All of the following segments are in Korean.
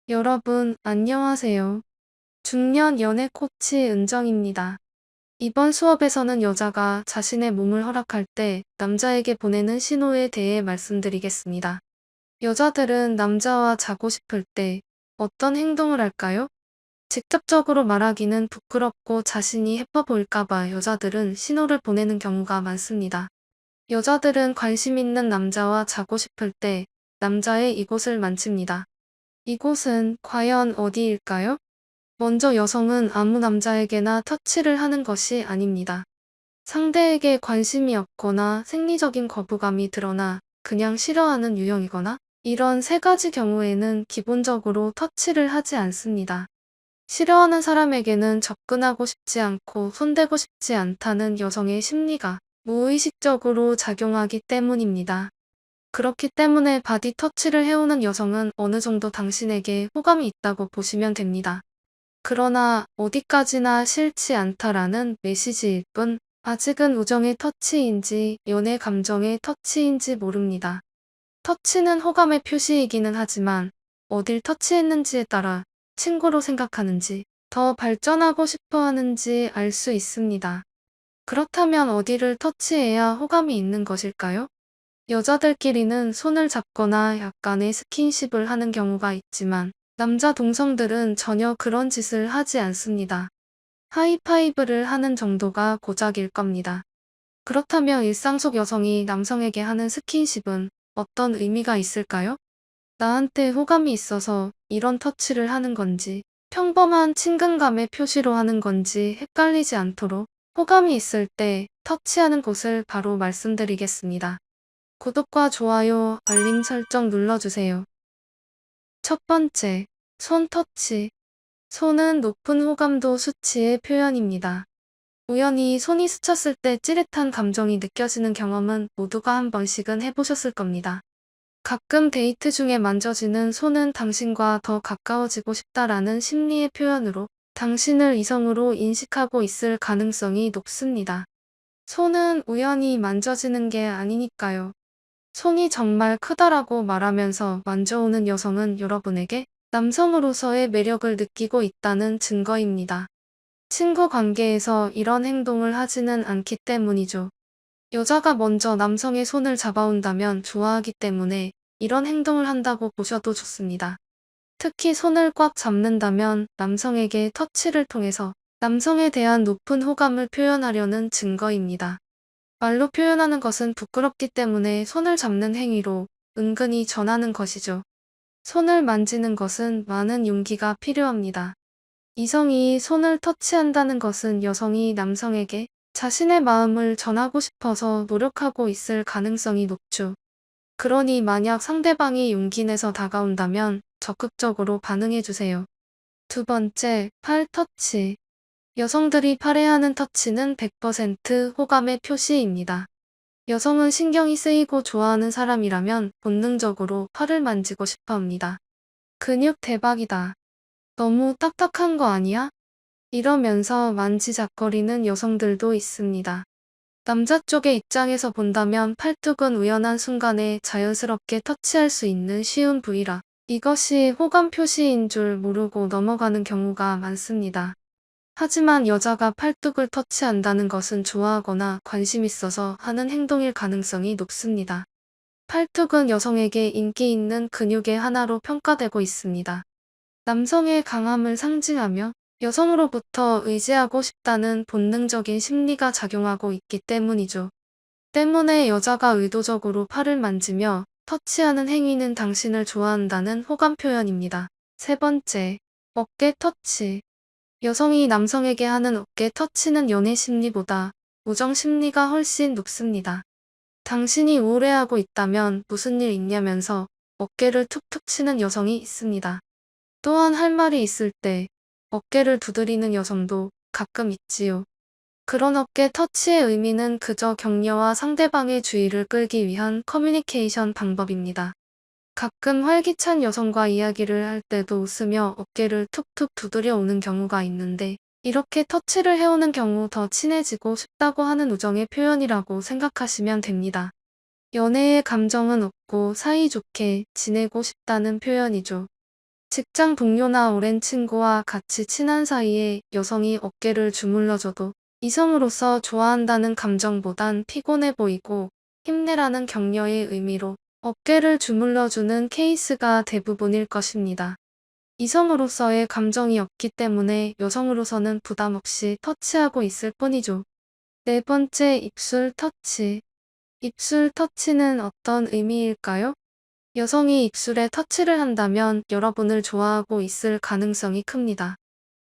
여러분, 안녕하세요. 중년 연애 코치 은정입니다. 이번 수업에서는 여자가 자신의 몸을 허락할 때 남자에게 보내는 신호에 대해 말씀드리겠습니다. 여자들은 남자와 자고 싶을 때 어떤 행동을 할까요? 직접적으로 말하기는 부끄럽고 자신이 해퍼 보일까봐 여자들은 신호를 보내는 경우가 많습니다. 여자들은 관심 있는 남자와 자고 싶을 때 남자의 이곳을 만집니다. 이곳은 과연 어디일까요? 먼저 여성은 아무 남자에게나 터치를 하는 것이 아닙니다. 상대에게 관심이 없거나 생리적인 거부감이 드러나 그냥 싫어하는 유형이거나 이런 세 가지 경우에는 기본적으로 터치를 하지 않습니다. 싫어하는 사람에게는 접근하고 싶지 않고 손대고 싶지 않다는 여성의 심리가 무의식적으로 작용하기 때문입니다. 그렇기 때문에 바디 터치를 해오는 여성은 어느 정도 당신에게 호감이 있다고 보시면 됩니다. 그러나 어디까지나 싫지 않다라는 메시지일 뿐 아직은 우정의 터치인지 연애 감정의 터치인지 모릅니다. 터치는 호감의 표시이기는 하지만 어딜 터치했는지에 따라 친구로 생각하는지 더 발전하고 싶어 하는지 알 수 있습니다. 그렇다면 어디를 터치해야 호감이 있는 것일까요? 여자들끼리는 손을 잡거나 약간의 스킨십을 하는 경우가 있지만 남자 동성들은 전혀 그런 짓을 하지 않습니다. 하이파이브를 하는 정도가 고작일 겁니다. 그렇다면 일상 속 여성이 남성에게 하는 스킨십은 어떤 의미가 있을까요? 나한테 호감이 있어서 이런 터치를 하는 건지, 평범한 친근감의 표시로 하는 건지 헷갈리지 않도록 호감이 있을 때 터치하는 곳을 바로 말씀드리겠습니다. 구독과 좋아요, 알림 설정 눌러주세요. 첫 번째, 손 터치. 손은 높은 호감도 수치의 표현입니다. 우연히 손이 스쳤을 때 찌릿한 감정이 느껴지는 경험은 모두가 한 번씩은 해보셨을 겁니다. 가끔 데이트 중에 만져지는 손은 당신과 더 가까워지고 싶다라는 심리의 표현으로 당신을 이성으로 인식하고 있을 가능성이 높습니다. 손은 우연히 만져지는 게 아니니까요. 손이 정말 크다라고 말하면서 만져오는 여성은 여러분에게 남성으로서의 매력을 느끼고 있다는 증거입니다. 친구 관계에서 이런 행동을 하지는 않기 때문이죠. 여자가 먼저 남성의 손을 잡아온다면 좋아하기 때문에 이런 행동을 한다고 보셔도 좋습니다. 특히 손을 꽉 잡는다면 남성에게 터치를 통해서 남성에 대한 높은 호감을 표현하려는 증거입니다. 말로 표현하는 것은 부끄럽기 때문에 손을 잡는 행위로 은근히 전하는 것이죠. 손을 만지는 것은 많은 용기가 필요합니다. 이성이 손을 터치한다는 것은 여성이 남성에게 자신의 마음을 전하고 싶어서 노력하고 있을 가능성이 높죠. 그러니 만약 상대방이 용기 내서 다가온다면 적극적으로 반응해주세요. 두 번째, 팔 터치. 여성들이 팔에 하는 터치는 100% 호감의 표시입니다. 여성은 신경이 쓰이고 좋아하는 사람이라면 본능적으로 팔을 만지고 싶어 합니다. 근육 대박이다. 너무 딱딱한 거 아니야? 이러면서 만지작거리는 여성들도 있습니다. 남자 쪽의 입장에서 본다면 팔뚝은 우연한 순간에 자연스럽게 터치할 수 있는 쉬운 부위라 이것이 호감 표시인 줄 모르고 넘어가는 경우가 많습니다. 하지만 여자가 팔뚝을 터치한다는 것은 좋아하거나 관심 있어서 하는 행동일 가능성이 높습니다. 팔뚝은 여성에게 인기 있는 근육의 하나로 평가되고 있습니다. 남성의 강함을 상징하며 여성으로부터 의지하고 싶다는 본능적인 심리가 작용하고 있기 때문이죠. 때문에 여자가 의도적으로 팔을 만지며 터치하는 행위는 당신을 좋아한다는 호감 표현입니다. 세 번째, 어깨 터치. 여성이 남성에게 하는 어깨 터치는 연애 심리보다 우정 심리가 훨씬 높습니다. 당신이 우울해하고 있다면 무슨 일 있냐면서 어깨를 툭툭 치는 여성이 있습니다. 또한 할 말이 있을 때 어깨를 두드리는 여성도 가끔 있지요. 그런 어깨 터치의 의미는 그저 격려와 상대방의 주의를 끌기 위한 커뮤니케이션 방법입니다. 가끔 활기찬 여성과 이야기를 할 때도 웃으며 어깨를 툭툭 두드려 오는 경우가 있는데 이렇게 터치를 해오는 경우 더 친해지고 싶다고 하는 우정의 표현이라고 생각하시면 됩니다. 연애의 감정은 없고 사이좋게 지내고 싶다는 표현이죠. 직장 동료나 오랜 친구와 같이 친한 사이에 여성이 어깨를 주물러줘도 이성으로서 좋아한다는 감정보단 피곤해 보이고 힘내라는 격려의 의미로 어깨를 주물러주는 케이스가 대부분일 것입니다. 이성으로서의 감정이 없기 때문에 여성으로서는 부담 없이 터치하고 있을 뿐이죠. 네 번째, 입술 터치. 입술 터치는 어떤 의미일까요? 여성이 입술에 터치를 한다면 여러분을 좋아하고 있을 가능성이 큽니다.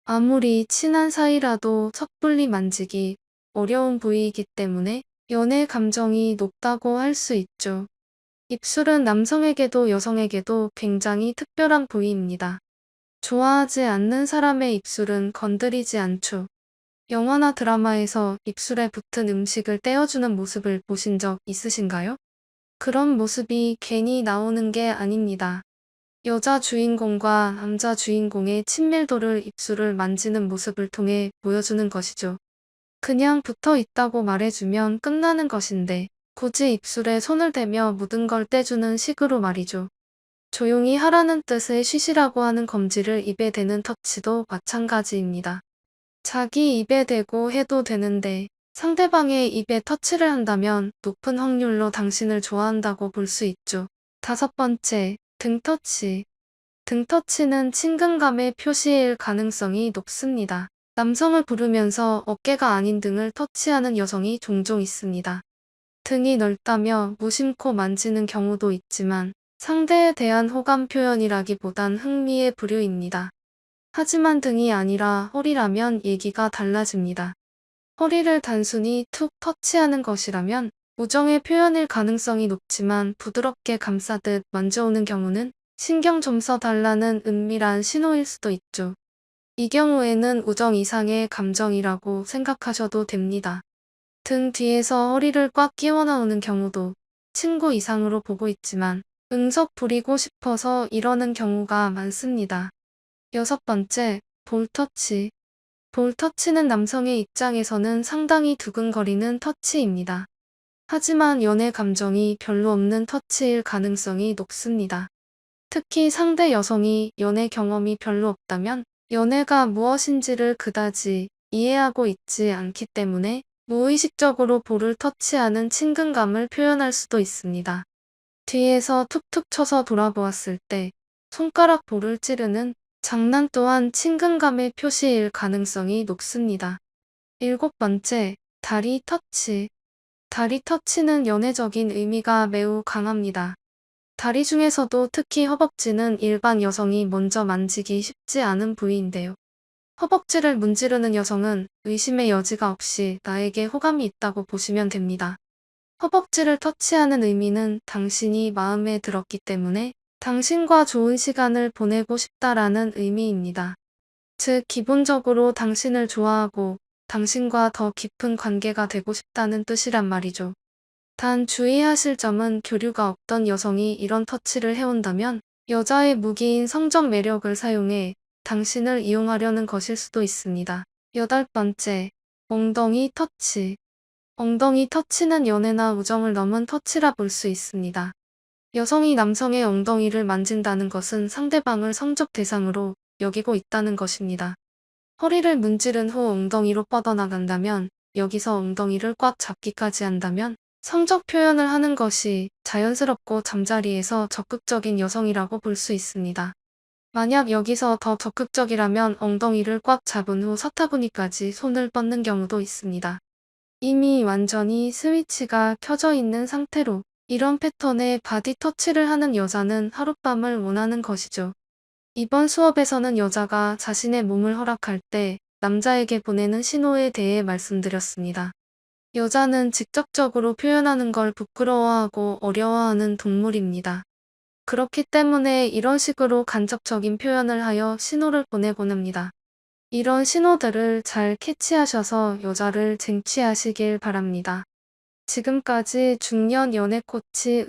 아무리 친한 사이라도 섣불리 만지기 어려운 부위이기 때문에 연애 감정이 높다고 할 수 있죠. 입술은 남성에게도 여성에게도 굉장히 특별한 부위입니다. 좋아하지 않는 사람의 입술은 건드리지 않죠. 영화나 드라마에서 입술에 붙은 음식을 떼어주는 모습을 보신 적 있으신가요? 그런 모습이 괜히 나오는 게 아닙니다. 여자 주인공과 남자 주인공의 친밀도를 입술을 만지는 모습을 통해 보여주는 것이죠. 그냥 붙어 있다고 말해주면 끝나는 것인데 굳이 입술에 손을 대며 묻은 걸 떼주는 식으로 말이죠. 조용히 하라는 뜻의 쉬시라고 하는 검지를 입에 대는 터치도 마찬가지입니다. 자기 입에 대고 해도 되는데 상대방의 입에 터치를 한다면 높은 확률로 당신을 좋아한다고 볼 수 있죠. 다섯 번째, 등 터치. 등 터치는 친근감의 표시일 가능성이 높습니다. 남성을 부르면서 어깨가 아닌 등을 터치하는 여성이 종종 있습니다. 등이 넓다며 무심코 만지는 경우도 있지만 상대에 대한 호감 표현이라기보단 흥미의 부류입니다. 하지만 등이 아니라 허리라면 얘기가 달라집니다. 허리를 단순히 툭 터치하는 것이라면 우정의 표현일 가능성이 높지만 부드럽게 감싸듯 만져오는 경우는 신경 좀 써달라는 은밀한 신호일 수도 있죠. 이 경우에는 우정 이상의 감정이라고 생각하셔도 됩니다. 등 뒤에서 허리를 꽉 끼워 나오는 경우도 친구 이상으로 보고 있지만 응석 부리고 싶어서 이러는 경우가 많습니다. 여섯 번째, 볼터치. 볼터치는 남성의 입장에서는 상당히 두근거리는 터치입니다. 하지만 연애 감정이 별로 없는 터치일 가능성이 높습니다. 특히 상대 여성이 연애 경험이 별로 없다면 연애가 무엇인지를 그다지 이해하고 있지 않기 때문에 무의식적으로 볼을 터치하는 친근감을 표현할 수도 있습니다. 뒤에서 툭툭 쳐서 돌아보았을 때 손가락 볼을 찌르는 장난 또한 친근감의 표시일 가능성이 높습니다. 일곱 번째, 다리 터치. 다리 터치는 연애적인 의미가 매우 강합니다. 다리 중에서도 특히 허벅지는 일반 여성이 먼저 만지기 쉽지 않은 부위인데요. 허벅지를 문지르는 여성은 의심의 여지가 없이 나에게 호감이 있다고 보시면 됩니다. 허벅지를 터치하는 의미는 당신이 마음에 들었기 때문에 당신과 좋은 시간을 보내고 싶다라는 의미입니다. 즉, 기본적으로 당신을 좋아하고 당신과 더 깊은 관계가 되고 싶다는 뜻이란 말이죠. 단 주의하실 점은 교류가 없던 여성이 이런 터치를 해온다면 여자의 무기인 성적 매력을 사용해 당신을 이용하려는 것일 수도 있습니다. 여덟 번째, 엉덩이 터치. 엉덩이 터치는 연애나 우정을 넘은 터치라 볼 수 있습니다. 여성이 남성의 엉덩이를 만진다는 것은 상대방을 성적 대상으로 여기고 있다는 것입니다. 허리를 문지른 후 엉덩이로 뻗어나간다면, 여기서 엉덩이를 꽉 잡기까지 한다면 성적 표현을 하는 것이 자연스럽고 잠자리에서 적극적인 여성이라고 볼 수 있습니다. 만약 여기서 더 적극적이라면 엉덩이를 꽉 잡은 후 사타구니까지 손을 뻗는 경우도 있습니다. 이미 완전히 스위치가 켜져 있는 상태로 이런 패턴의 바디 터치를 하는 여자는 하룻밤을 원하는 것이죠. 이번 수업에서는 여자가 자신의 몸을 허락할 때 남자에게 보내는 신호에 대해 말씀드렸습니다. 여자는 직접적으로 표현하는 걸 부끄러워하고 어려워하는 동물입니다. 그렇기 때문에 이런 식으로 간접적인 표현을 하여 신호를 보내보냅니다. 이런 신호들을 잘 캐치하셔서 여자를 쟁취하시길 바랍니다. 지금까지 중년 연애 코치